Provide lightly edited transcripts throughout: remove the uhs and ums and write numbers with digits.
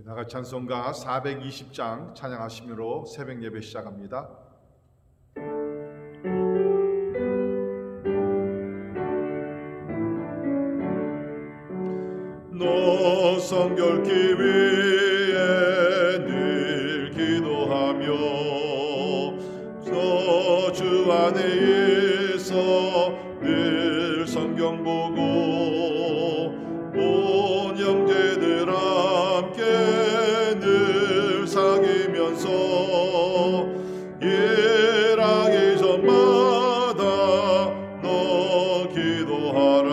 나갈 찬송가 420장 찬양하심으로 새벽 예배 시작합니다. 너 성결케 위해 늘 기도하며 주 안에 있어 늘 성경 보고 온 형제들 함께 늘 사귀면서 일하기 전마다 너 기도하라.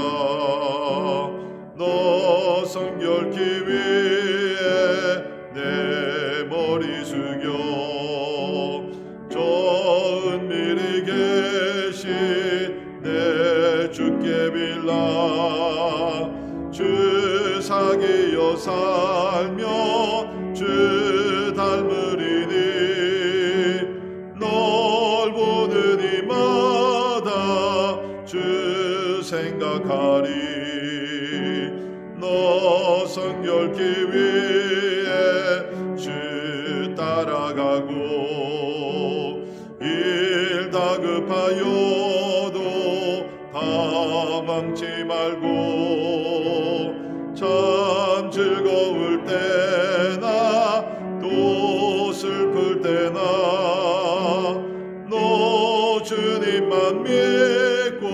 너 성결케 위해 내 머리 숙여 저 은밀히 계신 내 주께 빌라. 주 사귀어 살며 주 닮으리니 널 보는 이마다 주 생각하리. 너 성결케 위해 주 따라가고 일 다급하여도 당황치 말고 참 즐거울 때나 또 슬플 때나 너 주님만 믿고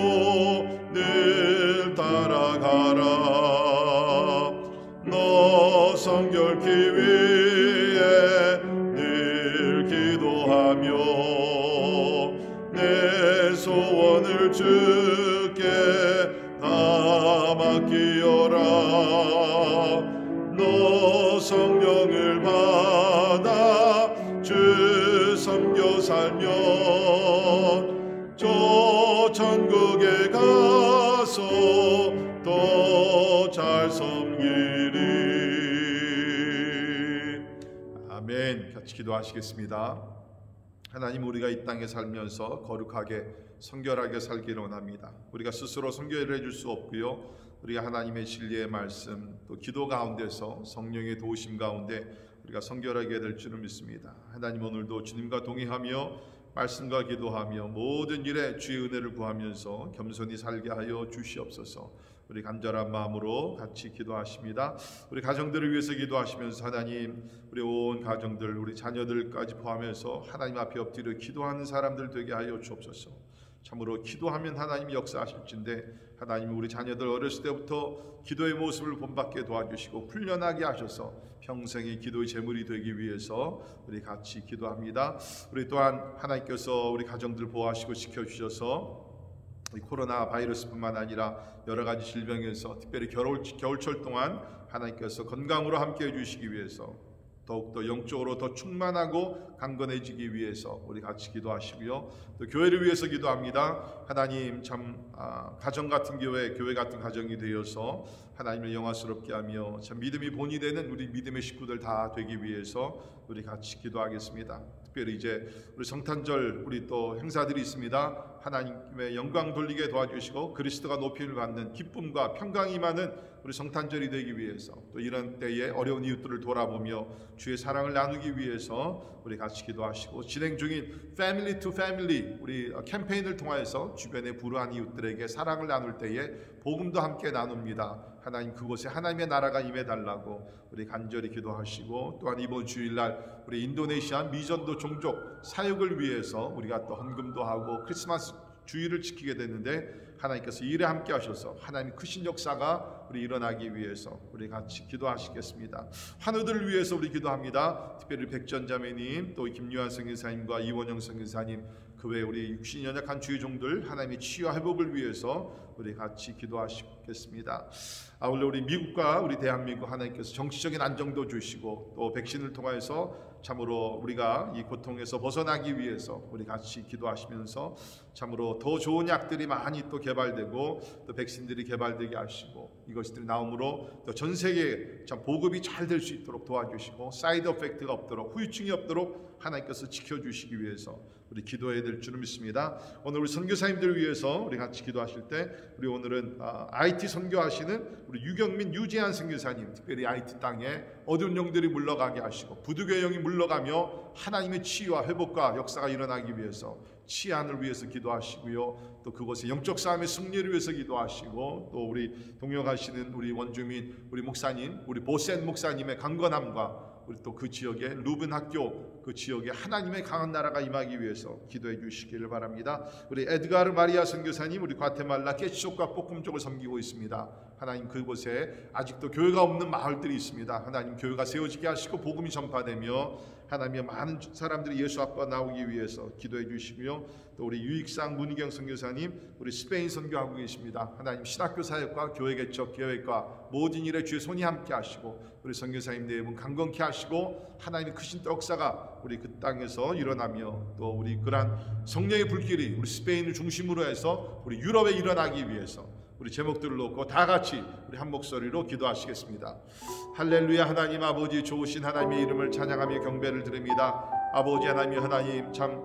늘 따라가라. 너 성결케 위해 늘 기도하며 내 소원을 주께 다 맡기어라. 너 성령을 받아 주 섬겨 살면 저 천국에 가서 더 잘 섬기리. 아멘. 같이 기도하시겠습니다. 하나님, 우리가 이 땅에 살면서 거룩하게 성결하게 살기를 원합니다. 우리가 스스로 성결을 해줄 수 없고요, 우리가 하나님의 진리의 말씀 또 기도 가운데서 성령의 도우심 가운데 우리가 성결하게 될 줄을 믿습니다. 하나님, 오늘도 주님과 동행하며 말씀과 기도하며 모든 일에 주의 은혜를 구하면서 겸손히 살게 하여 주시옵소서. 우리 간절한 마음으로 같이 기도하십니다. 우리 가정들을 위해서 기도하시면서 하나님, 우리 온 가정들, 우리 자녀들까지 포함해서 하나님 앞에 엎드려 기도하는 사람들 되게 하여 주옵소서. 참으로 기도하면 하나님이 역사하실진데 하나님, 우리 자녀들 어렸을 때부터 기도의 모습을 본받게 도와주시고 훈련하게 하셔서 평생의 기도의 제물이 되기 위해서 우리 같이 기도합니다. 우리 또한 하나님께서 우리 가정들 보호하시고 지켜주셔서 이 코로나 바이러스뿐만 아니라 여러 가지 질병에서 특별히 겨울철 동안 하나님께서 건강으로 함께해 주시기 위해서 더욱더 영적으로 더 충만하고 강건해지기 위해서 우리 같이 기도하시고요, 또 교회를 위해서 기도합니다. 하나님, 참 가정 같은 교회 같은 가정이 되어서 하나님을 영화스럽게 하며 참 믿음이 본이 되는 우리 믿음의 식구들 다 되기 위해서 우리 같이 기도하겠습니다. 특별히 이제 우리 성탄절 우리 또 행사들이 있습니다. 하나님의 영광 돌리게 도와주시고 그리스도가 높임을 받는 기쁨과 평강이 임하는 우리 성탄절이 되기 위해서, 또 이런 때에 어려운 이웃들을 돌아보며 주의 사랑을 나누기 위해서 우리 같이 기도하시고, 진행 중인 패밀리 투 패밀리 우리 캠페인을 통하여서 주변의 불우한 이웃들에게 사랑을 나눌 때에 복음도 함께 나눕니다. 하나님, 그곳에 하나님의 나라가 임해달라고 우리 간절히 기도하시고, 또한 이번 주일날 우리 인도네시아 미전도 종족 사역을 위해서 우리가 또 헌금도 하고 크리스마스 주일을 지키게 되는데 하나님께서 일에 함께 하셔서 하나님 크신 역사가 우리 일어나기 위해서 우리 같이 기도하시겠습니다. 환우들을 위해서 우리 기도합니다. 특별히 백전자매님, 또 김유한 선교사님과 이원영 선교사님, 그 외에 우리 육신이 연약한 주의 종들 하나님의 치유와 회복을 위해서 우리 같이 기도하시겠습니다. 아울러 우리 미국과 우리 대한민국 하나님께서 정치적인 안정도 주시고 또 백신을 통하여서 참으로 우리가 이 고통에서 벗어나기 위해서 우리 같이 기도하시면서 참으로 더 좋은 약들이 많이 또 개발되고 또 백신들이 개발되게 하시고 이것들이 나옴으로 또 전 세계에 참 보급이 잘 될 수 있도록 도와주시고 사이드 이펙트가 없도록 후유증이 없도록 하나님께서 지켜주시기 위해서 우리 기도해야 될 줄을 믿습니다. 오늘 우리 선교사님들을 위해서 우리 같이 기도하실 때 우리 오늘은 IT 선교하시는 우리 유경민 유재한 선교사님, 특별히 IT 땅에 어두운 영들이 물러가게 하시고 부득의 영이 물러가며 하나님의 치유와 회복과 역사가 일어나기 위해서 치안을 위해서 기도하시고요, 또 그곳의 영적 싸움의 승리를 위해서 기도하시고, 또 우리 동역하시는 우리 원주민, 우리 목사님, 우리 보센 목사님의 강건함과 우리 또 그 지역의 루벤 학교, 그 지역에 하나님의 강한 나라가 임하기 위해서 기도해 주시기를 바랍니다. 우리 에드가르 마리아 선교사님, 우리 과테말라 깨치족과 볶음 쪽을 섬기고 있습니다. 하나님 그곳에 아직도 교회가 없는 마을들이 있습니다. 하나님 교회가 세워지게 하시고 복음이 전파되며 하나님의 많은 사람들이 예수 앞에 나오기 위해서 기도해 주시고요, 또 우리 유익상 문희경 선교사님, 우리 스페인 선교하고 계십니다. 하나님 신학교 사역과 교회 개척 계획과 모든 일에 주의 손이 함께 하시고 우리 선교사님 내분 강건케 하시고 하나님의 크신 역사가 우리 그 땅에서 일어나며, 또 우리 그러한 성령의 불길이 우리 스페인을 중심으로 해서 우리 유럽에 일어나기 위해서 우리 제목들을 놓고 다 같이 우리 한 목소리로 기도하시겠습니다. 할렐루야. 하나님 아버지, 좋으신 하나님의 이름을 찬양하며 경배를 드립니다. 아버지 하나님, 하나님 참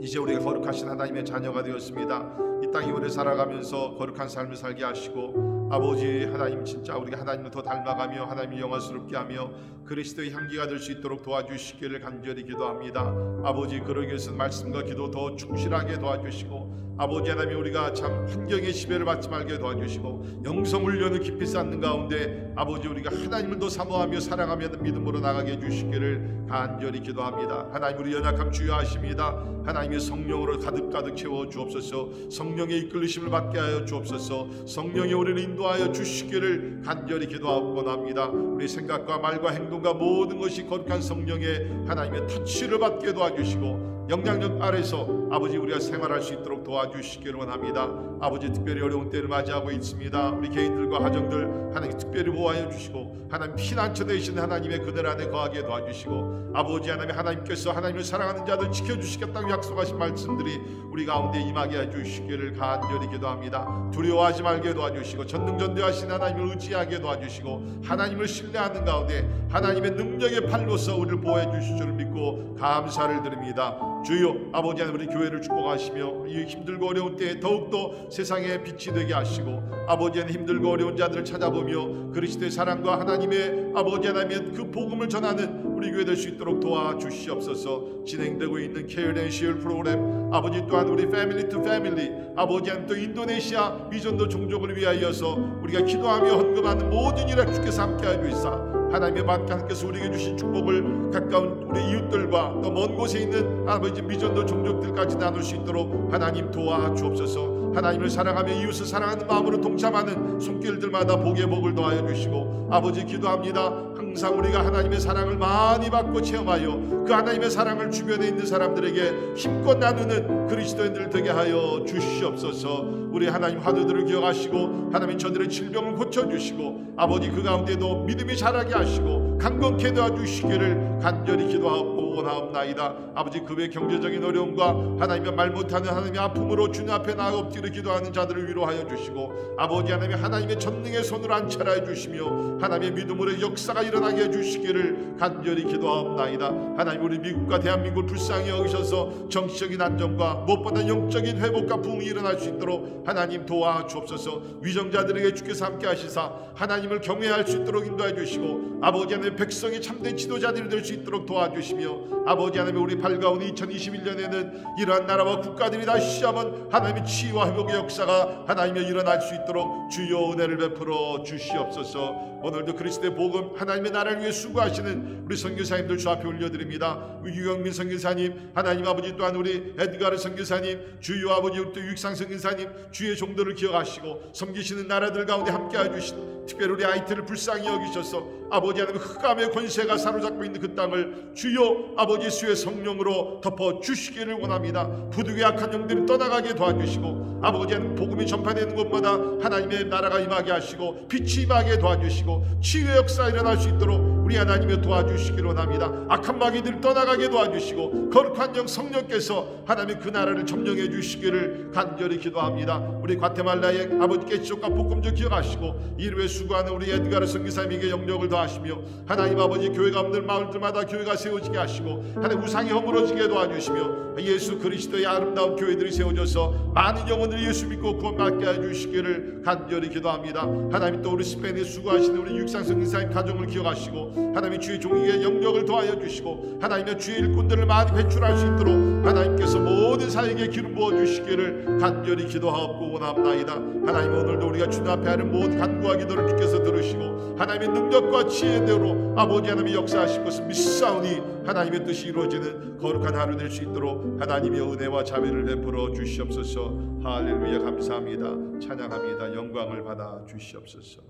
이제 우리가 거룩하신 하나님의 자녀가 되었습니다. 이 땅에 오래 살아가면서 거룩한 삶을 살게 하시고, 아버지 하나님 진짜 우리가 하나님을 더 닮아가며 하나님을 영화스럽게 하며 그리스도의 향기가 될 수 있도록 도와주시기를 간절히 기도합니다. 아버지 그러기 위해서 말씀과 기도 더 충실하게 도와주시고, 아버지 하나님 우리가 참 환경의 지배를 받지 말게 도와주시고, 영성 훈련을 깊이 쌓는 가운데 아버지 우리가 하나님을 더 사모하며 사랑하며 믿음으로 나가게 해주시기를 간절히 기도합니다. 하나님 우리 연약함 주여하십니다. 하나님의 성령으로 가득 채워 주옵소서. 성령의 이끌리심을 받게 하여 주옵소서. 성령이 우리를 인도하여 주시기를 간절히 기도하고 합니다. 우리 생각과 말과 행동과 모든 것이 거룩한 성령의 하나님의 터치를 받게 도와주시고 영향력 아래서 아버지 우리가 생활할 수 있도록 도와주시기를 원합니다. 아버지 특별히 어려운 때를 맞이하고 있습니다. 우리 개인들과 가정들 하나님 특별히 보호하여 주시고, 하나님 피난처 되신 하나님의 그늘 안에 거하게 도와주시고, 아버지 하나님께서 하나님을 사랑하는 자들 지켜주시겠다고 약속하신 말씀들이 우리 가운데 임하게 해주시기를 간절히 기도합니다. 두려워하지 말게 도와주시고 전능전대하신 하나님을 의지하게 도와주시고, 하나님을 신뢰하는 가운데 하나님의 능력의 팔로서 우리를 보호해 주실 줄 믿고 감사를 드립니다. 주여 아버지 하나님 우리 교회를 축복하시며 이 힘들고 어려운 때에 더욱더 세상에 빛이 되게 하시고, 아버지 하나님 힘들고 어려운 자들을 찾아보며 그리스도의 사랑과 하나님의 아버지 하나님의 그 복음을 전하는 우리 교회 될 수 있도록 도와주시옵소서. 진행되고 있는 케어 앤 시얼 프로그램, 아버지 또한 우리 패밀리 투 패밀리, 아버지 하나님 또 인도네시아 미전도 종족을 위하여서 우리가 기도하며 헌금하는 모든 일에 주께서 함께하여 주시사 하나님의 하나님께서 우리에게 주신 축복을 가까운 우리 이웃들과 또 먼 곳에 있는 아버지 미전도 종족들까지 나눌 수 있도록 하나님 도와주옵소서. 하나님을 사랑하며 이웃을 사랑하는 마음으로 동참하는 손길들마다 복의 복을 더하여 주시고, 아버지 기도합니다. 항상 우리가 하나님의 사랑을 많이 받고 체험하여 그 하나님의 사랑을 주변에 있는 사람들에게 힘껏 나누는 그리스도인들 되게 하여 주시옵소서. 우리 하나님 화두들을 기억하시고 하나님 저들의 질병을 고쳐주시고, 아버지 그 가운데도 믿음이 자라게 하시고 강건케 도와주시기를 간절히 기도하고 원하옵나이다. 아버지 그 외 경제적인 어려움과 하나님의 말 못하는 하나님의 아픔으로 주님 앞에 나아 엎드려 기도하는 자들을 위로하여 주시고, 아버지 하나님의 전능의 손으로 안찰하여 주시며 하나님의 믿음으로 역사가 일어나게 해주시기를 간절히 기도하옵나이다. 하나님 우리 미국과 대한민국을 불쌍히 여기셔서 정치적인 안정과 무엇보다 영적인 회복과 부흥이 일어날 수 있도록 하나님 도와주옵소서. 위정자들에게 주께서 함께 하시사 하나님을 경외할 수 있도록 인도해 주시고, 아버지 하나님 백성이 참된 지도자들이 될 수 있도록 도와주시며, 아버지 하나님 우리 밝아온 2021년에는 이러한 나라와 국가들이 다시 한번 하나님의 치유와 회복의 역사가 하나님의 일어날 수 있도록 주여 은혜를 베풀어 주시옵소서. 오늘도 그리스도의 복음 하나님의 나라를 위해 수고하시는 우리 선교사님들 주 앞에 올려드립니다. 유경민 선교사님, 하나님 아버지 또한 우리 에드가르 선교사님, 주여 아버지 또 유익상 선교사님, 주의 종도를 기억하시고 섬기시는 나라들 가운데 함께해 주신 특별히 우리 아이들을 불쌍히 여기셔서 아버지 하나님 흑암의 권세가 사로잡고 있는 그 땅을 주여 아버지 수의 성령으로 덮어주시기를 원합니다. 부득이 악한 영들이 떠나가게 도와주시고, 아버지 하나님 복음이 전파되는 곳마다 하나님의 나라가 임하게 하시고 빛이 임하게 도와주시고 치유의 역사가 일어날 수 있도록 우리 하나님의 도와주시기를 원합니다. 악한 마귀들을 떠나가게 도와주시고 거룩한 영 성령께서 하나님의 그 나라를 점령해 주시기를 간절히 기도합니다. 우리 과테말라의 아버지 깨치족과 복음적 기억하시고 이루에 수고하는 우리 에드가르 선교사님에게 영력을 더하시며, 하나님 아버지 교회가 없는 마을들마다 교회가 세워지게 하시고 하나님 우상이 허물어지게 도와주시며, 예수 그리스도의 아름다운 교회들이 세워져서 많은 영혼들이 예수 믿고 구원받게 해주시기를 간절히 기도합니다. 하나님 또 우리 스페인에 수고하시는 우리 육상성 인사님 가정을 기억하시고 하나님 주의 종에게 영역을 더하여 주시고 하나님의 주의 일꾼들을 많이 배출할 수 있도록 하나님께서 모든 사역에 기름 부어주시기를 간절히 기도하옵고 원합나이다. 하나님 오늘도 우리가 주님 앞에 하는 모든 간구와 기도를 주께서 들으시고 하나님의 능력과 지혜대로 아버지 하나님의 역사하신 것을 믿사오니 하나님의 뜻이 이루어지는 거룩한 하루 될 수 있도록 하나님의 은혜와 자비를 베풀어 주시옵소서. 할렐루야. 감사합니다. 찬양합니다. 영광을 받아 주시옵소서.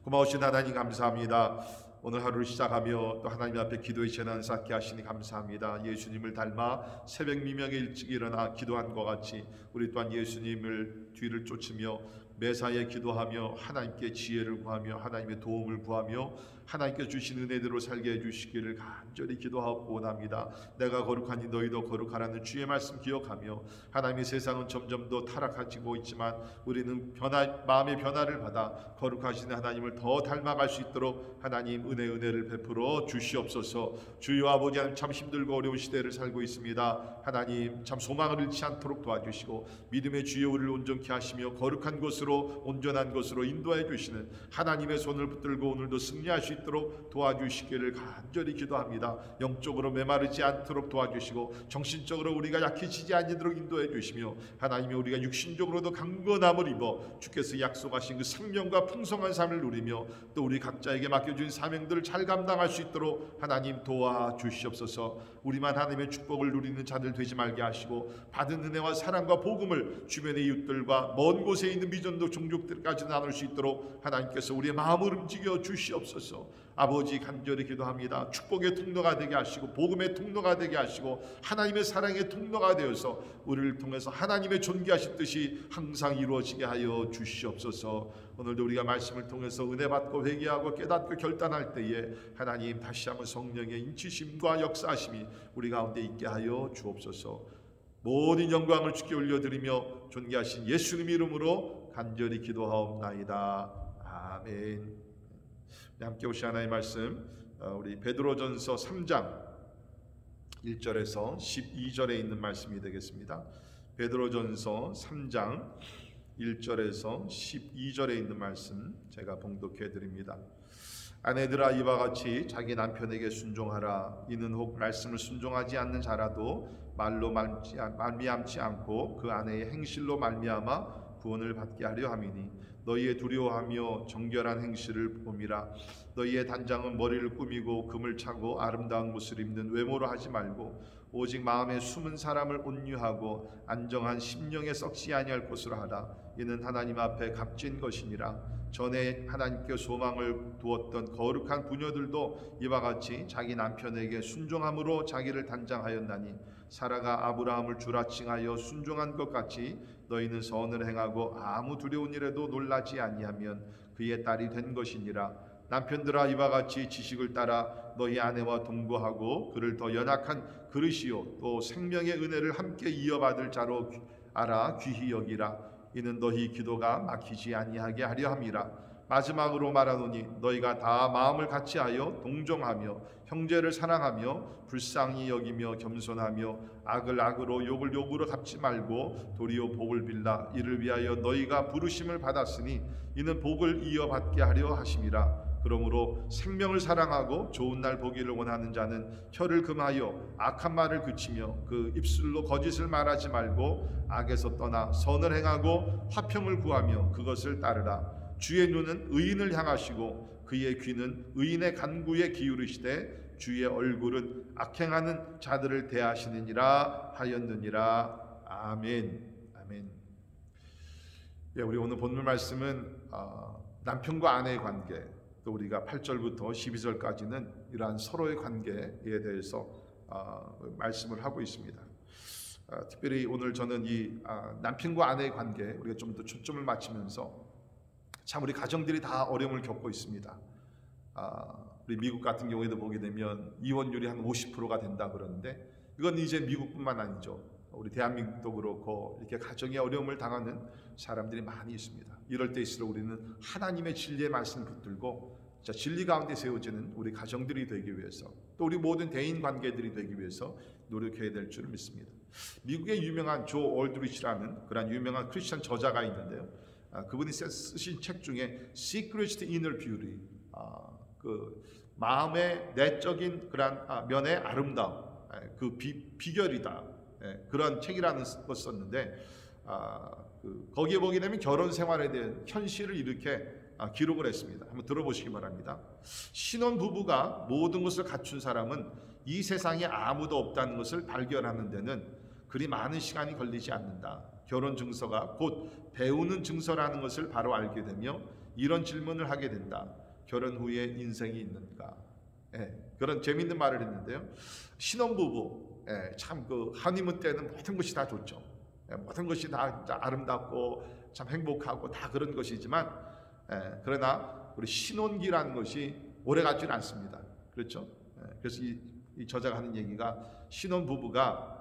고마우신 하나님 감사합니다. 오늘 하루를 시작하며 또 하나님 앞에 기도의 재난 쌓게 하시니 감사합니다. 예수님을 닮아 새벽 미명에 일찍 일어나 기도한 것 같이 우리 또한 예수님을 뒤를 쫓으며 매사에 기도하며 하나님께 지혜를 구하며 하나님의 도움을 구하며 하나님께 주신 은혜대로 살게 해주시기를 간절히 기도하고 원합니다. 내가 거룩하니 너희도 거룩하라는 주의 말씀 기억하며 하나님의 세상은 점점 더 타락하고 있지만 우리는 마음의 변화를 받아 거룩하신 하나님을 더 닮아갈 수 있도록 하나님 은혜를 베풀어 주시옵소서. 주여 아버지 하나님 참 힘들고 어려운 시대를 살고 있습니다. 하나님 참 소망을 잃지 않도록 도와주시고 믿음의 주여 우리를 온전케 하시며 거룩한 곳으로 온전한 곳으로 인도해 주시는 하나님의 손을 붙들고 오늘도 승리할 수 있도록 도와주시기를 간절히 기도합니다. 영적으로 메마르지 않도록 도와주시고 정신적으로 우리가 약해지지 않도록 인도해 주시며 하나님이 우리가 육신적으로도 강건함을 입어 주께서 약속하신 그 생명과 풍성한 삶을 누리며 또 우리 각자에게 맡겨준 사명들을 잘 감당할 수 있도록 하나님 도와주시옵소서. 우리만 하나님의 축복을 누리는 자들 되지 말게 하시고 받은 은혜와 사랑과 복음을 주변의 이웃들과 먼 곳에 있는 미전도 종족들까지 나눌 수 있도록 하나님께서 우리의 마음을 움직여 주시옵소서. 아버지 간절히 기도합니다. 축복의 통로가 되게 하시고 복음의 통로가 되게 하시고 하나님의 사랑의 통로가 되어서 우리를 통해서 하나님의 존귀하신 뜻이 항상 이루어지게 하여 주시옵소서. 오늘도 우리가 말씀을 통해서 은혜 받고 회개하고 깨닫고 결단할 때에 하나님 다시 한번 성령의 인치심과 역사하심이 우리 가운데 있게 하여 주옵소서. 모든 영광을 주께 올려드리며 존귀하신 예수님 이름으로 간절히 기도하옵나이다. 아멘. 함께 오시 하나의 말씀 우리 베드로전서 3장 1절에서 12절에 있는 말씀이 되겠습니다. 베드로전서 3장 1절에서 12절에 있는 말씀 제가 봉독해 드립니다. 아내들아 이와 같이 자기 남편에게 순종하라. 이는 혹 말씀을 순종하지 않는 자라도 말로 말미암지 않고 그 아내의 행실로 말미암아 구원을 받게 하려 함이니 너희의 두려워하며 정결한 행실을 봄이라. 너희의 단장은 머리를 꾸미고 금을 차고 아름다운 옷을 입는 외모로 하지 말고 오직 마음에 숨은 사람을 온유하고 안정한 심령에 썩지 아니할 것으로 하라. 이는 하나님 앞에 값진 것이니라. 전에 하나님께 소망을 두었던 거룩한 부녀들도 이와 같이 자기 남편에게 순종함으로 자기를 단장하였나니 사라가 아브라함을 주라칭하여 순종한 것 같이 너희는 선을 행하고 아무 두려운 일에도 놀라지 아니하면 그의 딸이 된 것이니라. 남편들아 이와 같이 지식을 따라 너희 아내와 동거하고 그를 더 연약한 그릇이요 또 생명의 은혜를 함께 이어받을 자로 알아 귀히 여기라. 이는 너희 기도가 막히지 아니하게 하려 함이라. 마지막으로 말하노니 너희가 다 마음을 같이하여 동정하며 형제를 사랑하며 불쌍히 여기며 겸손하며 악을 악으로 욕을 욕으로 갚지 말고 도리어 복을 빌라. 이를 위하여 너희가 부르심을 받았으니 이는 복을 이어받게 하려 하심이라. 그러므로 생명을 사랑하고 좋은 날 보기를 원하는 자는 혀를 금하여 악한 말을 그치며 그 입술로 거짓을 말하지 말고 악에서 떠나 선을 행하고 화평을 구하며 그것을 따르라. 주의 눈은 의인을 향하시고 그의 귀는 의인의 간구에 기울이시되 주의 얼굴은 악행하는 자들을 대하시느니라 하였느니라. 아멘. 아멘. 예, 우리 오늘 본문 말씀은 남편과 아내의 관계, 또 우리가 8절부터 12절까지는 이러한 서로의 관계에 대해서 말씀을 하고 있습니다. 특별히 오늘 저는 이 남편과 아내의 관계 우리가 좀 더 초점을 맞추면서 참 우리 가정들이 다 어려움을 겪고 있습니다. 우리 미국 같은 경우에도 보게 되면 이혼율이 한 50%가 된다 그러는데 이건 이제 미국뿐만 아니죠. 우리 대한민국도 그렇고 이렇게 가정의 어려움을 당하는 사람들이 많이 있습니다. 이럴 때일수록 우리는 하나님의 진리의 말씀을 붙들고 진리 가운데 세워지는 우리 가정들이 되기 위해서, 또 우리 모든 대인 관계들이 되기 위해서 노력해야 될 줄 믿습니다. 미국의 유명한 조 올드리치라는 그런 유명한 크리스천 저자가 있는데요. 그분이 쓰신 책 중에 Secrets to Inner Beauty, 그 마음의 내적인 그런 면의 아름다움, 그 비결이다, 그런 책이라는 걸 썼는데, 거기에 보게 되면 결혼 생활에 대한 현실을 이렇게 기록을 했습니다. 한번 들어보시기 바랍니다. 신혼 부부가 모든 것을 갖춘 사람은 이 세상에 아무도 없다는 것을 발견하는 데는 그리 많은 시간이 걸리지 않는다. 결혼 증서가 곧 배우는 증서라는 것을 바로 알게 되며 이런 질문을 하게 된다. 결혼 후에 인생이 있는가? 그런 재미있는 말을 했는데요. 신혼부부, 참 그 하니문 때는 모든 것이 다 좋죠. 모든 것이 다 아름답고 참 행복하고 다 그런 것이지만, 그러나 우리 신혼기라는 것이 오래 가지는 않습니다. 그렇죠? 그래서 이 저자가 하는 얘기가, 신혼부부가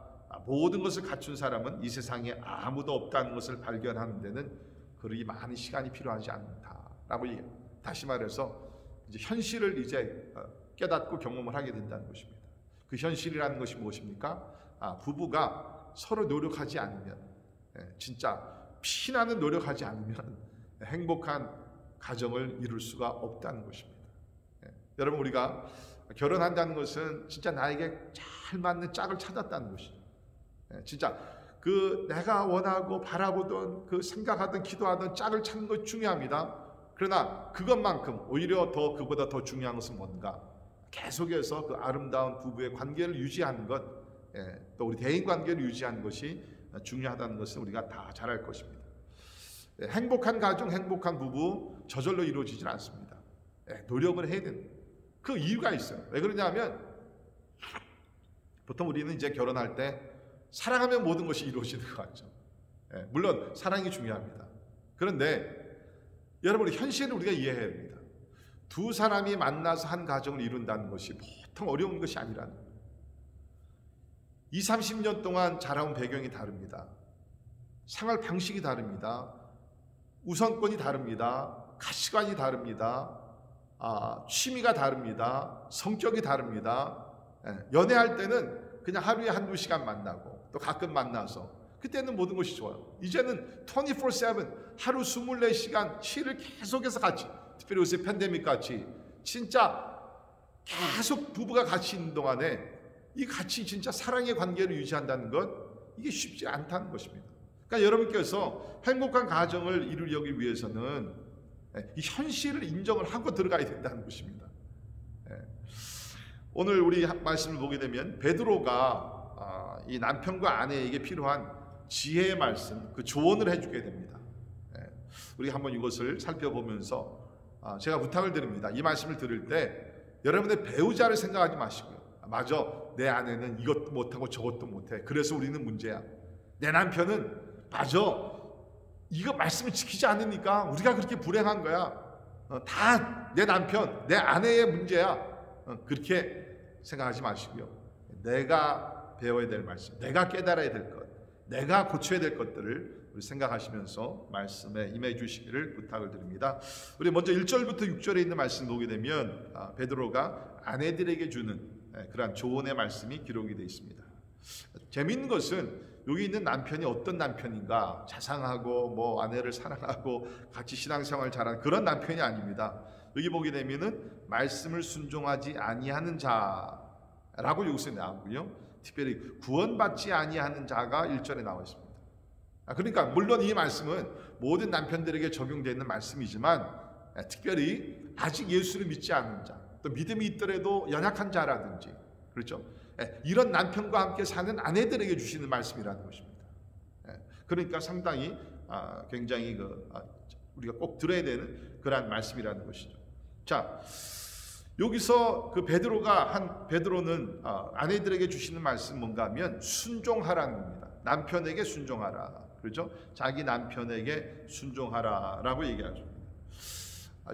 모든 것을 갖춘 사람은 이 세상에 아무도 없다는 것을 발견하는 데는 그리 많은 시간이 필요하지 않다라고 얘기해요. 다시 말해서 이제 현실을 이제 깨닫고 경험을 하게 된다는 것입니다. 그 현실이라는 것이 무엇입니까? 부부가 서로 노력하지 않으면, 진짜 피나는 노력하지 않으면 행복한 가정을 이룰 수가 없다는 것입니다. 여러분, 우리가 결혼한다는 것은 진짜 나에게 잘 맞는 짝을 찾았다는 것이죠. 진짜 그 내가 원하고 바라보던, 그 생각하던, 기도하던 짝을 찾는 것 중요합니다. 그러나 그것만큼 오히려 그보다 더 중요한 것은 뭔가? 계속해서 그 아름다운 부부의 관계를 유지하는 것, 또 우리 대인 관계를 유지하는 것이 중요하다는 것을 우리가 다 잘 알 것입니다. 행복한 가정, 행복한 부부 저절로 이루어지질 않습니다. 노력을 해야 됩니다. 그 이유가 있어요. 왜 그러냐면, 보통 우리는 이제 결혼할 때 사랑하면 모든 것이 이루어지는 것 같죠. 물론 사랑이 중요합니다. 그런데 여러분, 현실을 우리가 이해해야 됩니다. 두 사람이 만나서 한 가정을 이룬다는 것이 보통 어려운 것이 아니라는 거예요. 20, 30년 동안 자라온 배경이 다릅니다. 생활 방식이 다릅니다. 우선권이 다릅니다. 가치관이 다릅니다. 취미가 다릅니다. 성격이 다릅니다. 연애할 때는 그냥 하루에 한두 시간 만나고 또 가끔 만나서 그때는 모든 것이 좋아요. 이제는 24/7 하루 24시간 7일 계속해서 같이, 특별히 요새 팬데믹 같이 진짜 계속 부부가 같이 있는 동안에 이 같이 진짜 사랑의 관계를 유지한다는 것, 이게 쉽지 않다는 것입니다. 그러니까 여러분께서 행복한 가정을 이루려기 위해서는 이 현실을 인정을 하고 들어가야 된다는 것입니다. 오늘 우리 말씀을 보게 되면 베드로가 이 남편과 아내에게 필요한 지혜의 말씀, 그 조언을 해주게 됩니다. 우리 한번 이것을 살펴보면서 제가 부탁을 드립니다. 이 말씀을 들을 때 여러분의 배우자를 생각하지 마시고요. 맞아, 내 아내는 이것도 못하고 저것도 못해, 그래서 우리는 문제야. 내 남편은 맞아, 이거 말씀을 지키지 않으니까 우리가 그렇게 불행한 거야. 다 내 남편, 내 아내의 문제야. 그렇게 생각하지 마시고요. 내가 배워야 될 말씀, 내가 깨달아야 될 것, 내가 고쳐야 될 것들을 우리 생각하시면서 말씀에 임해 주시기를 부탁을 드립니다. 우리 먼저 1절부터 6절에 있는 말씀 보게 되면 베드로가 아내들에게 주는 그러한 조언의 말씀이 기록이 되어 있습니다. 재미있는 것은 여기 있는 남편이 어떤 남편인가, 자상하고 뭐 아내를 사랑하고 같이 신앙생활 잘하는 그런 남편이 아닙니다. 여기 보게 되면은 말씀을 순종하지 아니하는 자라고 여기서 나오고요. 특별히 구원받지 아니하는 자가 1절에 나와 있습니다. 그러니까 물론 이 말씀은 모든 남편들에게 적용되는 말씀이지만, 특별히 아직 예수를 믿지 않는 자, 또 믿음이 있더라도 연약한 자라든지, 그렇죠? 이런 남편과 함께 사는 아내들에게 주시는 말씀이라는 것입니다. 그러니까 상당히 굉장히 우리가 꼭 들어야 되는 그러한 말씀이라는 것이죠. 자, 여기서 그 베드로는 아내들에게 주시는 말씀 뭔가 하면 순종하라는 겁니다. 남편에게 순종하라. 그렇죠? 자기 남편에게 순종하라라고 얘기하죠.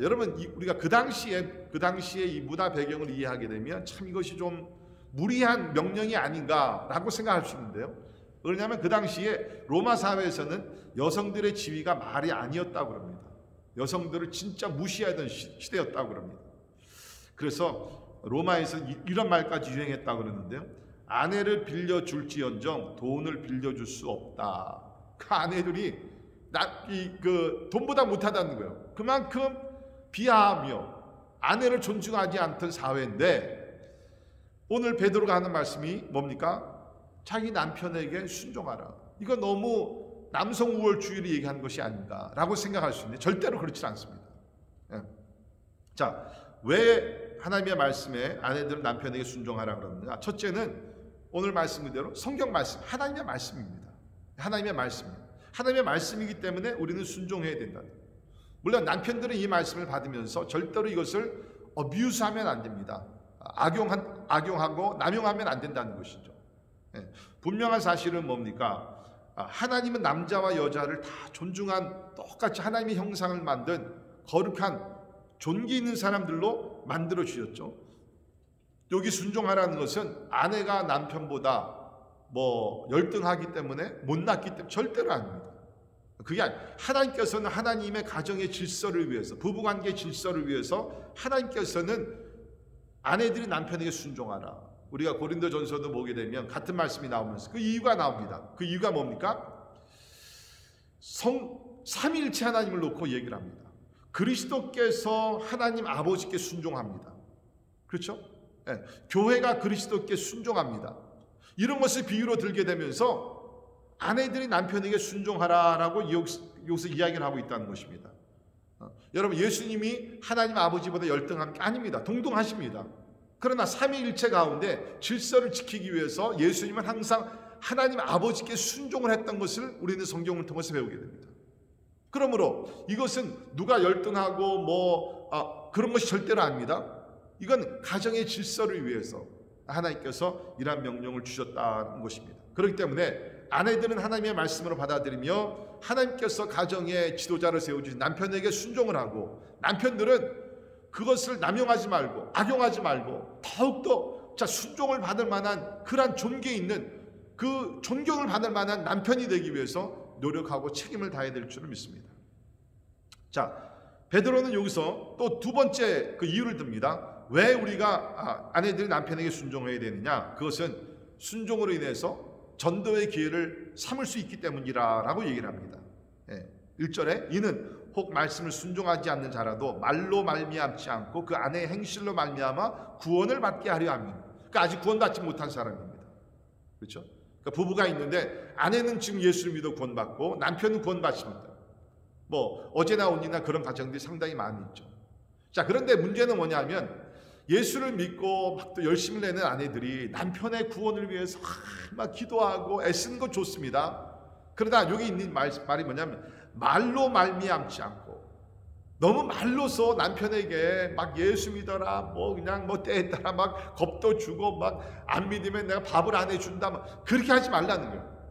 여러분, 우리가 그 당시에 이 문화 배경을 이해하게 되면 참 이것이 좀 무리한 명령이 아닌가라고 생각할 수 있는데요. 왜냐하면 그 당시에 로마 사회에서는 여성들의 지위가 말이 아니었다고 합니다. 여성들을 진짜 무시하던 시대였다고 합니다. 그래서 로마에서 이런 말까지 유행했다고 그러는데요. 아내를 빌려줄지언정 돈을 빌려줄 수 없다. 그 아내들이 돈보다 못하다는 거예요. 그만큼 비하하며 아내를 존중하지 않던 사회인데, 오늘 베드로가 하는 말씀이 뭡니까? 자기 남편에게 순종하라. 이거 너무 남성 우월주의를 얘기하는 것이 아닌가라고 생각할 수 있는데 절대로 그렇지 않습니다. 자, 왜 하나님의 말씀에 아내들은 남편에게 순종하라 그러느냐? 첫째는 오늘 말씀 그대로 성경 말씀, 하나님의 말씀입니다. 하나님의 말씀입니다. 하나님의 말씀이기 때문에 우리는 순종해야 된다. 물론 남편들은 이 말씀을 받으면서 절대로 이것을 어뷰스하면 안 됩니다. 악용하고 남용하면 안 된다는 것이죠. 분명한 사실은 뭡니까? 하나님은 남자와 여자를 다 존중한, 똑같이 하나님의 형상을 만든 거룩한 존귀 있는 사람들로 만들어 주셨죠. 여기 순종하라는 것은 아내가 남편보다 열등하기 때문에 못났기 때문에 절대로 아닙니다. 그게 하나님께서는 하나님의 가정의 질서를 위해서, 부부관계의 질서를 위해서 하나님께서는 아내들이 남편에게 순종하라. 우리가 고린도전서도 보게 되면 같은 말씀이 나오면서 그 이유가 나옵니다. 그 이유가 뭡니까? 삼위일체 하나님을 놓고 얘기를 합니다. 그리스도께서 하나님 아버지께 순종합니다. 그렇죠? 네. 교회가 그리스도께 순종합니다. 이런 것을 비유로 들게 되면서 아내들이 남편에게 순종하라라고 여기서 이야기를 하고 있다는 것입니다. 여러분, 예수님이 하나님 아버지보다 열등한 게 아닙니다. 동등하십니다. 그러나 삼위일체 가운데 질서를 지키기 위해서 예수님은 항상 하나님 아버지께 순종을 했던 것을 우리는 성경을 통해서 배우게 됩니다. 그러므로 이것은 누가 열등하고 그런 것이 절대로 아닙니다. 이건 가정의 질서를 위해서 하나님께서 이러한 명령을 주셨다는 것입니다. 그렇기 때문에 아내들은 하나님의 말씀으로 받아들이며 하나님께서 가정의 지도자를 세워주신 남편에게 순종을 하고, 남편들은 그것을 남용하지 말고 악용하지 말고 더욱더 순종을 받을 만한 그러한 존귀 있는, 그 존경을 받을 만한 남편이 되기 위해서 노력하고 책임을 다해야 될 줄을 믿습니다. 자, 베드로는 여기서 또 두 번째 그 이유를 듭니다. 왜 우리가 아내들이 남편에게 순종해야 되느냐? 그것은 순종으로 인해서 전도의 기회를 삼을 수 있기 때문이라고 얘기를 합니다. 1절에 이는 혹 말씀을 순종하지 않는 자라도 말로 말미암지 않고 그 아내의 행실로 말미암아 구원을 받게 하려 합니다. 그러니까 아직 구원받지 못한 사람입니다. 그렇죠? 그러니까 부부가 있는데 아내는 지금 예수를 믿어 구원받고 남편은 구원받습니다. 어제나 오늘이나 그런 가정들이 상당히 많이 있죠. 자, 그런데 문제는 뭐냐면 예수를 믿고 막 또 열심을 내는 아내들이 남편의 구원을 위해서 막 기도하고 애쓰는 거 좋습니다. 그러다 여기 있는 말이 뭐냐면 말로 말미암지 않고, 너무 말로서 남편에게 막 예수 믿어라, 그냥 때에 따라 막 겁도 주고 막 안 믿으면 내가 밥을 안 해준다, 그렇게 하지 말라는 거예요.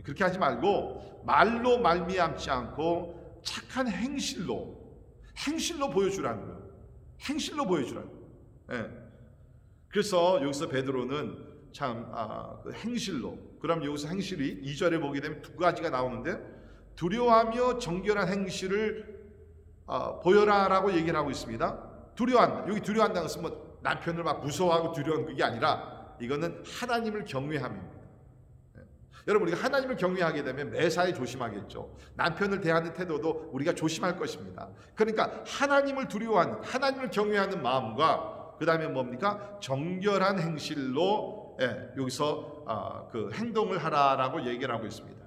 그렇게 하지 말고 말로 말미암지 않고 착한 행실로 보여주라는 거예요. 행실로 보여주라는 거예요. 그래서 여기서 베드로는 참 그 행실로, 그럼 여기서 행실이 2절에 보게 되면 두 가지가 나오는데, 두려워하며 정결한 행실을 보여라라고 얘기를 하고 있습니다. 두려워한다. 여기 두려워한다는 것은 남편을 막 무서워하고 두려워하는 그게 아니라 이거는 하나님을 경외함입니다. 여러분, 우리가 하나님을 경외하게 되면 매사에 조심하겠죠. 남편을 대하는 태도도 우리가 조심할 것입니다. 그러니까 하나님을 두려워하는, 하나님을 경외하는 마음과 그 다음에 뭡니까? 정결한 행실로 여기서 그 행동을 하라라고 얘기를 하고 있습니다.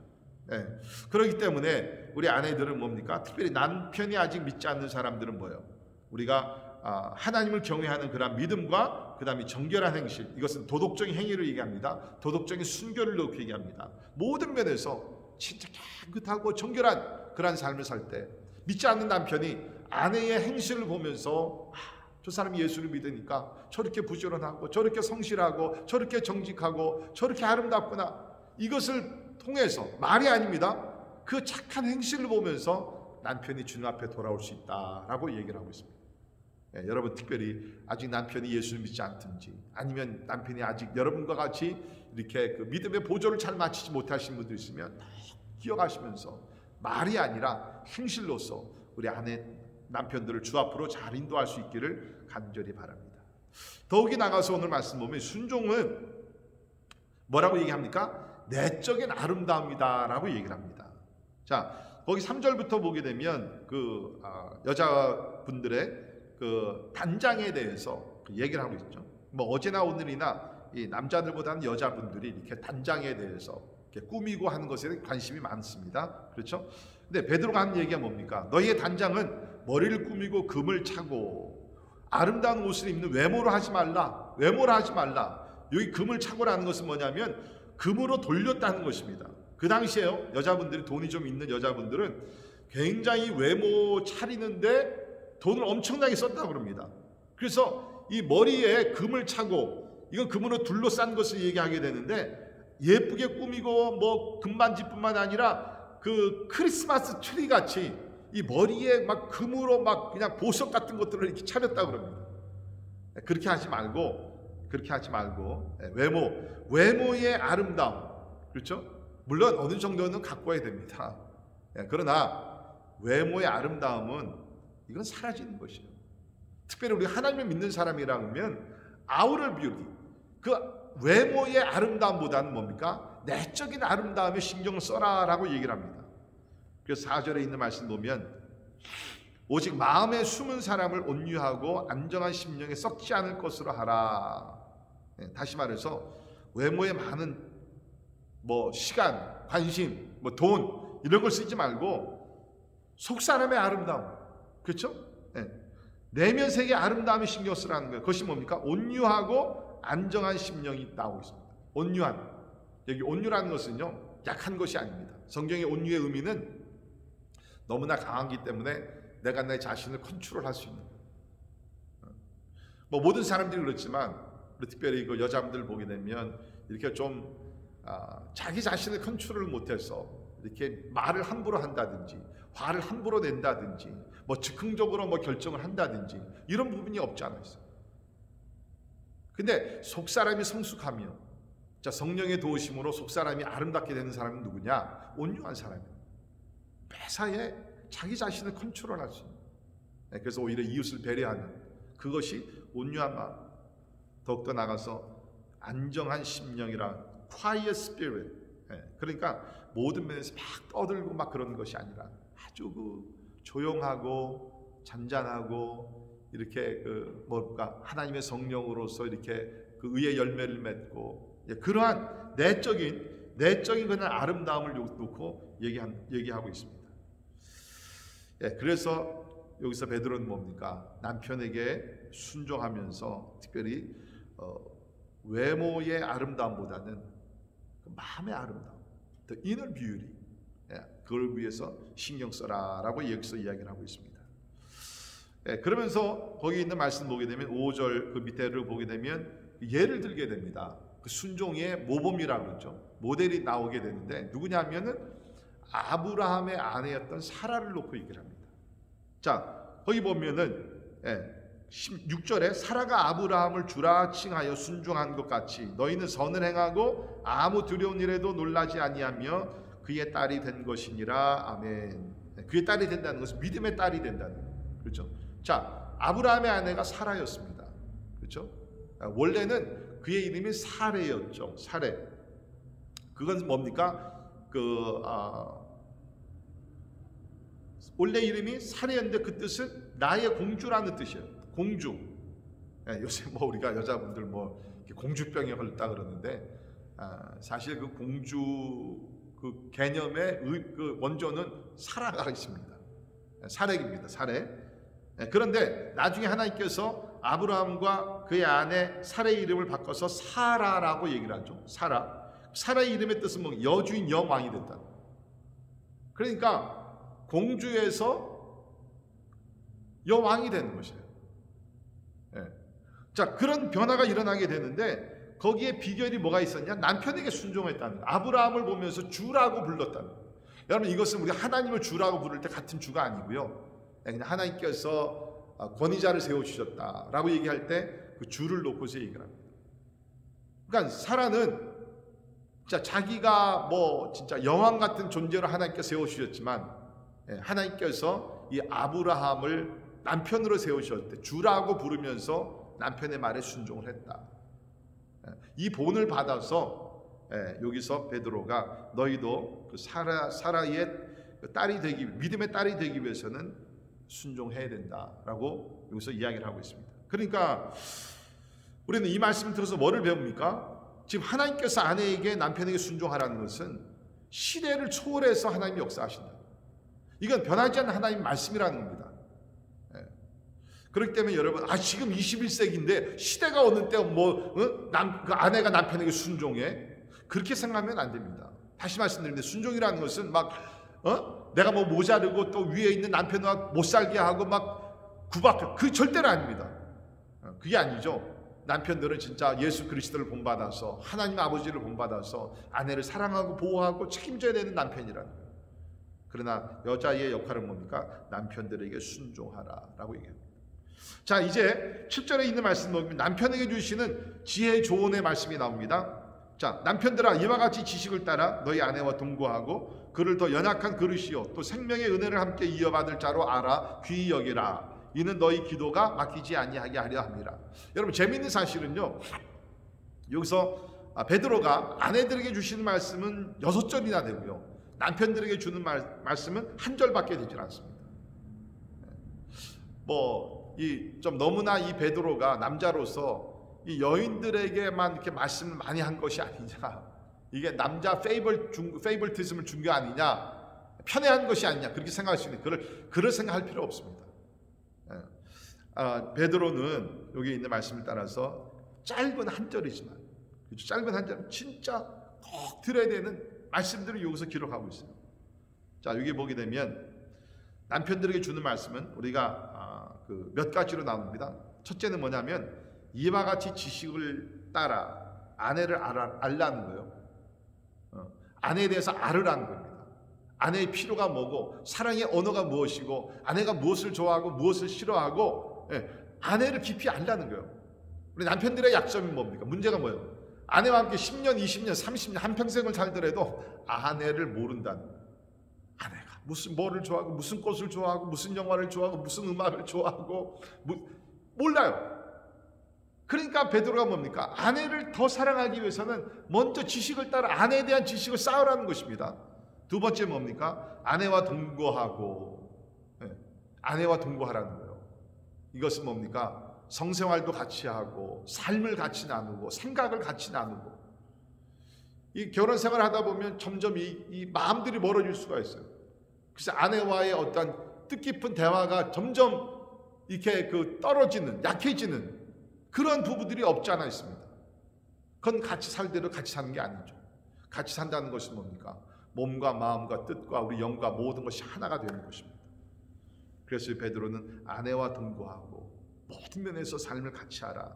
그렇기 때문에 우리 아내들은 뭡니까? 특별히 남편이 아직 믿지 않는 사람들은 뭐예요? 우리가 하나님을 경외하는 그런 믿음과 그 다음에 정결한 행실, 이것은 도덕적인 행위를 얘기합니다. 도덕적인 순결을 놓고 얘기합니다. 모든 면에서 진짜 깨끗하고 정결한 그런 삶을 살 때 믿지 않는 남편이 아내의 행실을 보면서 저 사람이 예수를 믿으니까 저렇게 부지런하고 저렇게 성실하고 저렇게 정직하고 저렇게 아름답구나, 이것을 통해서 말이 아닙니다. 그 착한 행실을 보면서 남편이 주님 앞에 돌아올 수 있다라고 얘기를 하고 있습니다. 여러분, 특별히 아직 남편이 예수를 믿지 않든지, 아니면 남편이 아직 여러분과 같이 이렇게 그 믿음의 보조를 잘 마치지 못하신 분들 있으면 기억하시면서 말이 아니라 행실로서 우리 남편들을 주 앞으로 잘 인도할 수 있기를 간절히 바랍니다. 더욱이 나가서 오늘 말씀 보면 순종은 뭐라고 얘기합니까? 내적인 아름다움이다라고 얘기를 합니다. 자, 거기 3절부터 보게 되면 그 여자분들의 그 단장에 대해서 얘기를 하고 있죠. 뭐 어제나 오늘이나 이 남자들보다는 여자분들이 이렇게 단장에 대해서 이렇게 꾸미고 하는 것에 관심이 많습니다. 그렇죠? 근데 베드로가 하는 얘기가 뭡니까? 너희의 단장은 머리를 꾸미고 금을 차고 아름다운 옷을 입는 외모로 하지 말라. 외모로 하지 말라. 여기 금을 차고라는 것은 뭐냐면 금으로 돌렸다는 것입니다. 그 당시에요, 여자분들이 돈이 좀 있는 여자분들은 굉장히 외모 차리는데 돈을 엄청나게 썼다고 그럽니다. 그래서 이 머리에 금을 차고 이건 금으로 둘러싼 것을 얘기하게 되는데 예쁘게 꾸미고 뭐 금반지뿐만 아니라 그 크리스마스 트리 같이 이 머리에 막 금으로 막 그냥 보석 같은 것들을 이렇게 차렸다고 그럽니다. 그렇게 하지 말고 외모의 아름다움, 그렇죠? 물론 어느 정도는 갖고야 됩니다. 그러나 외모의 아름다움은 이건 사라지는 것이에요. 특별히 우리 하나님을 믿는 사람이라면 아우럴 뷰티, 그 외모의 아름다움보다는 뭡니까? 내적인 아름다움에 신경을 써라라고 얘기를 합니다. 그래서 4절에 있는 말씀 보면 오직 마음에 숨은 사람을 온유하고 안정한 심령에 썩지 않을 것으로 하라. 다시 말해서 외모에 많은 뭐 시간, 관심, 뭐 돈 이런 걸 쓰지 말고 속 사람의 아름다움, 그렇죠? 내면 세계 아름다움에 신경 쓰라는 거예요. 그것이 뭡니까? 온유하고 안정한 심령이 나오고 있습니다. 온유한, 여기 온유라는 것은요 약한 것이 아닙니다. 성경의 온유의 의미는 너무나 강하기 때문에 내가 내 자신을 컨트롤할 수 있는 거예요. 뭐 모든 사람들이 그렇지만 특별히 그 여자분들 보게 되면 이렇게 좀 자기 자신을 컨트롤을 못해서 이렇게 말을 함부로 한다든지 화를 함부로 낸다든지 뭐 즉흥적으로 뭐 결정을 한다든지 이런 부분이 없지 않아 있어요. 근데 속사람이 성숙하며 자 성령의 도우심으로 속사람이 아름답게 되는 사람은 누구냐? 온유한 사람이에요. 매사에 자기 자신을 컨트롤할 수 있는, 그래서 오히려 이웃을 배려하는 그것이 온유한 마음, 더욱더 나가서 안정한 심령이라 quiet spirit, 그러니까 모든 면에서 막 떠들고 막 그러는 것이 아니라 아주 그 조용하고 잔잔하고 이렇게 그 뭘까 하나님의 성령으로서 이렇게 그 의의 열매를 맺고 그러한 내적인 그런 아름다움을 놓고 얘기하고 있습니다. 그래서 여기서 베드로는 뭡니까? 남편에게 순종하면서 특별히 외모의 아름다움보다는 마음의 아름다움, the inner beauty, 그걸 위해서 신경 써라라고 여기서 이야기를 하고 있습니다. 그러면서 거기 있는 말씀 보게 되면 5절 그 밑에를 보게 되면 예를 들게 됩니다. 그 순종의 모범이라고 그러죠. 모델이 나오게 되는데 누구냐면은 아브라함의 아내였던 사라를 놓고 얘기를 합니다. 자, 거기 보면은 16절에 사라가 아브라함을 주라 칭하여 순종한 것 같이 너희는 선을 행하고 아무 두려운 일에도 놀라지 아니하며 그의 딸이 된 것이니라. 아멘. 그의 딸이 된다는 것은 믿음의 딸이 된다는 거예요. 그렇죠? 자, 아브라함의 아내가 사라였습니다. 그렇죠? 원래는 그의 이름이 사레였죠. 사레. 그건 뭡니까? 원래 이름이 사레였는데 그 뜻은 나의 공주라는 뜻이에요. 공주. 요새 뭐 우리가 여자분들 뭐 공주병에 걸렸다 그러는데 사실 그 공주 그 개념의 그 원조는 사라가 있습니다. 사렉입니다. 사렉. 그런데 나중에 하나님께서 아브라함과 그의 아내 사레의 이름을 바꿔서 사라라고 얘기를 하죠. 사라. 사라의 이름의 뜻은 뭐 여주인 여왕이 됐다. 그러니까 공주에서 여왕이 되는 것이에요. 자, 그런 변화가 일어나게 되는데 거기에 비결이 뭐가 있었냐? 남편에게 순종했다는 거예요. 아브라함을 보면서 주라고 불렀다는 거예요. 여러분 이것은 우리 하나님을 주라고 부를 때 같은 주가 아니고요. 그냥 하나님께서 권위자를 세워주셨다라고 얘기할 때 그 주를 놓고서 얘기를 합니다. 그러니까 사라는 진짜 자기가 뭐 진짜 여왕 같은 존재로 하나님께 세워주셨지만 하나님께서 이 아브라함을 남편으로 세우셨을 때 주라고 부르면서 남편의 말에 순종을 했다. 이 본을 받아서 여기서 베드로가 너희도 그 사라의 딸이 되기, 믿음의 딸이 되기 위해서는 순종해야 된다라고 여기서 이야기를 하고 있습니다. 그러니까 우리는 이 말씀을 들어서 뭐를 배웁니까? 지금 하나님께서 아내에게 남편에게 순종하라는 것은 시대를 초월해서 하나님이 역사하신다. 이건 변하지 않는 하나님 말씀이라는 겁니다. 그렇기 때문에 여러분, 지금 21세기인데 시대가 어느 때 그 아내가 남편에게 순종해? 그렇게 생각하면 안 됩니다. 다시 말씀드리는데 순종이라는 것은 내가 모자르고 또 위에 있는 남편과 못 살게 하고 막 구박하고, 그 절대로 아닙니다. 그게 아니죠. 남편들은 진짜 예수 그리스도를 본받아서 하나님 아버지를 본받아서 아내를 사랑하고 보호하고 책임져야 되는 남편이라는 거예요. 그러나 여자의 역할은 뭡니까? 남편들에게 순종하라라고 얘기합니다. 자, 이제 7절에 있는 말씀 보면 남편에게 주시는 지혜 조언의 말씀이 나옵니다. 자, 남편들아 이와 같이 지식을 따라 너희 아내와 동거하고 그를 더 연약한 그릇이요 또 생명의 은혜를 함께 이어받을 자로 알아 귀히 여기라. 이는 너희 기도가 막히지 아니하게 하려 함이라. 여러분, 재미있는 사실은요, 여기서 베드로가 아내들에게 주시는 말씀은 6절이나 되고요, 남편들에게 주는 말씀은 1절밖에 되질 않습니다. 좀 너무나 이 베드로가 남자로서 이 여인들에게만 이렇게 말씀을 많이 한 것이 아니냐, 이게 남자 페이벌티즘을 준 게 아니냐, 편애한 것이 아니냐, 그렇게 생각할 수 있는, 그럴 생각할 필요 없습니다. 베드로는 여기 있는 말씀을 따라서 짧은 한 절이지만, 짧은 한 절, 진짜 꼭 들어야 되는 말씀들을 여기서 기록하고 있어요. 자, 여기 보게 되면 남편들에게 주는 말씀은 우리가 몇 가지로 나옵니다. 첫째는 뭐냐면 이와 같이 지식을 따라 아내를 알라는 거예요. 아내에 대해서 알으라는 겁니다. 아내의 필요가 뭐고 사랑의 언어가 무엇이고 아내가 무엇을 좋아하고 무엇을 싫어하고, 아내를 깊이 알라는 거예요. 우리 남편들의 약점이 뭡니까? 문제가 뭐예요? 아내와 함께 10년, 20년, 30년 한평생을 살더라도 아내를 모른다는 거예요. 아내가 뭐를 좋아하고 무슨 꽃을 좋아하고 무슨 영화를 좋아하고 무슨 음악을 좋아하고 몰라요. 그러니까 베드로가 뭡니까? 아내를 더 사랑하기 위해서는 먼저 지식을 따라 아내에 대한 지식을 쌓으라는 것입니다. 두 번째 뭡니까? 아내와 동거하고, 아내와 동거하라는 거예요. 이것은 뭡니까? 성생활도 같이 하고 삶을 같이 나누고 생각을 같이 나누고, 이 결혼 생활을 하다 보면 점점 이 마음들이 멀어질 수가 있어요. 그래서 아내와의 어떤 뜻깊은 대화가 점점 이렇게 떨어지는, 약해지는 그런 부부들이 없지 않아 있습니다. 그건 같이 살대로 같이 사는 게 아니죠. 같이 산다는 것은 뭡니까? 몸과 마음과 뜻과 우리 영과 모든 것이 하나가 되는 것입니다. 그래서 베드로는 아내와 동거하고 모든 면에서 삶을 같이 하라.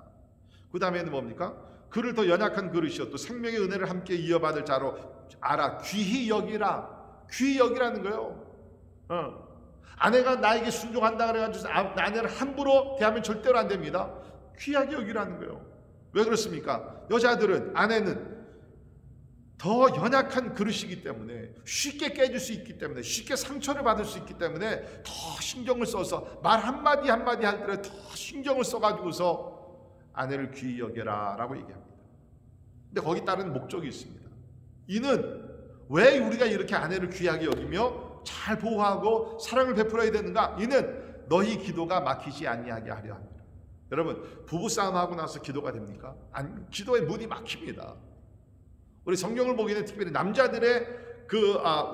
그 다음에는 뭡니까? 그를 더 연약한 그릇이요 또 생명의 은혜를 함께 이어받을 자로 알아 귀히 여기라. 귀히 여기라는 거예요. 아내가 나에게 순종한다 그래가지고 아내를 함부로 대하면 절대로 안 됩니다. 귀하게 여기라는 거예요. 왜 그렇습니까? 여자들은, 아내는 더 연약한 그릇이기 때문에, 쉽게 깨질 수 있기 때문에, 쉽게 상처를 받을 수 있기 때문에 더 신경을 써서 말 한마디 한마디 할 때 더 신경을 써가지고서 아내를 귀히 여겨라 라고 얘기합니다. 근데 거기 따른 목적이 있습니다. 이는 왜 우리가 이렇게 아내를 귀하게 여기며 잘 보호하고 사랑을 베풀어야 되는가? 이는 너희 기도가 막히지 아니하게 하려 합니다. 여러분, 부부싸움하고 나서 기도가 됩니까? 아니, 기도의 문이 막힙니다. 우리 성경을 보기에는 특별히 남자들의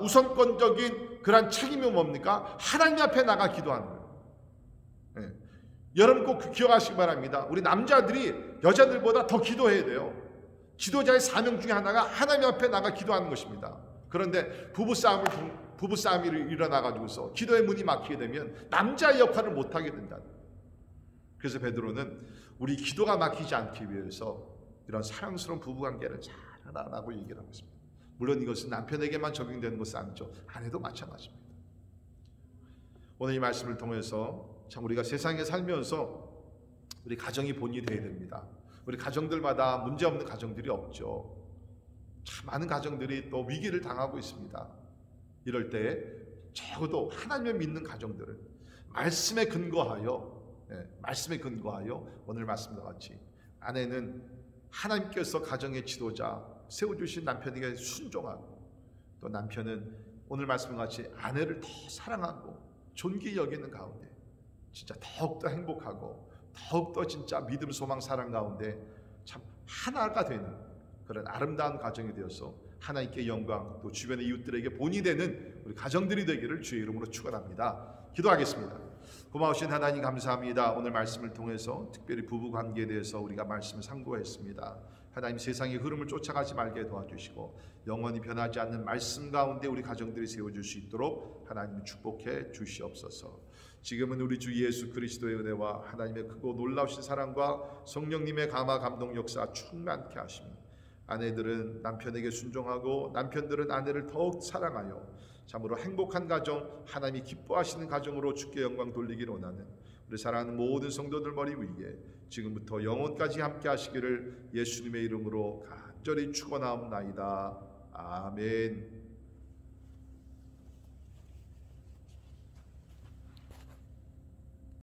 우선권적인 그런 책임이 뭡니까? 하나님 앞에 나가 기도하는 거예요. 여러분 꼭 기억하시기 바랍니다. 우리 남자들이 여자들보다 더 기도해야 돼요. 지도자의 사명 중에 하나가 하나님 앞에 나가 기도하는 것입니다. 그런데 부부싸움이 일어나가지고서 기도의 문이 막히게 되면 남자의 역할을 못하게 된다. 그래서 베드로는 우리 기도가 막히지 않기 위해서 이런 사랑스러운 부부관계를 잘하라고 얘기를 하고 있습니다. 물론 이것은 남편에게만 적용되는 것은 아니죠. 아내도 마찬가지입니다. 오늘 이 말씀을 통해서 참 우리가 세상에 살면서 우리 가정이 본이 되어야 됩니다. 우리 가정들마다 문제없는 가정들이 없죠. 참 많은 가정들이 또 위기를 당하고 있습니다. 이럴 때 적어도 하나님을 믿는 가정들은 말씀에 근거하여 말씀에 근거하여 오늘 말씀과 같이 아내는 하나님께서 가정의 지도자 세워주신 남편에게 순종하고, 또 남편은 오늘 말씀과 같이 아내를 더 사랑하고 존귀 여기는 가운데 진짜 더욱더 행복하고 더욱더 진짜 믿음, 소망, 사랑 가운데 참 하나가 되는 그런 아름다운 가정이 되어서 하나님께 영광, 또 주변의 이웃들에게 본이 되는 우리 가정들이 되기를 주의 이름으로 축원합니다. 기도하겠습니다. 고마우신 하나님 감사합니다. 오늘 말씀을 통해서 특별히 부부 관계에 대해서 우리가 말씀을 상고했습니다. 하나님, 세상의 흐름을 쫓아가지 말게 도와주시고 영원히 변하지 않는 말씀 가운데 우리 가정들이 세워줄 수 있도록 하나님 축복해 주시옵소서. 지금은 우리 주 예수 그리스도의 은혜와 하나님의 크고 놀라우신 사랑과 성령님의 감화 감동 역사 충만케 하시며, 아내들은 남편에게 순종하고 남편들은 아내를 더욱 사랑하여 참으로 행복한 가정, 하나님이 기뻐하시는 가정으로 주께 영광 돌리기를 원하는 우리 사랑하는 모든 성도들 머리 위에 지금부터 영원까지 함께 하시기를 예수님의 이름으로 간절히 축원하옵나이다. 아멘.